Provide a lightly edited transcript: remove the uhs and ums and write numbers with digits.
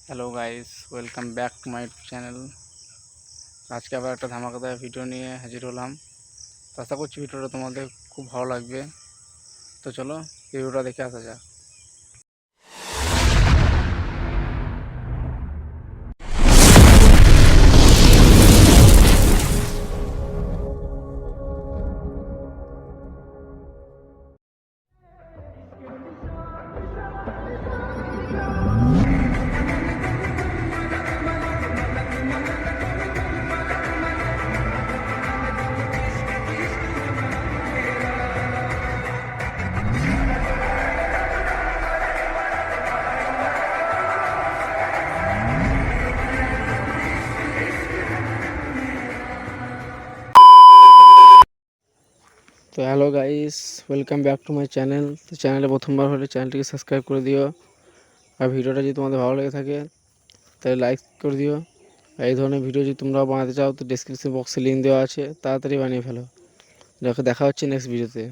Hello guys, welcome back to my channel. আজকে আবার একটা ধামাকাদার ভিডিও নিয়ে হাজির হলাম। তো আশা করছি ভিডিওটা তোমাদের খুব ভালো লাগবে। তো চলো ভিডিওটা দেখে আসা যাক। তো hello guys, welcome back to my channel. তো চ্যানেলে প্রথমবার হলে চ্যানেলটিকে সাবস্ক্রাইব করে দিও। আর ভিডিওটা যদি তোমাদের ভালো লেগে থাকে তাহলে লাইক করে দিও। আর এই ধরনের ভিডিও যদি তোমরাও বানাতে চাও তো ডেসক্রিপশন বক্সে লিঙ্ক দেওয়া আছে, তাড়াতাড়ি বানিয়ে ফেলো। দেখা হচ্ছে নেক্সট ভিডিওতে।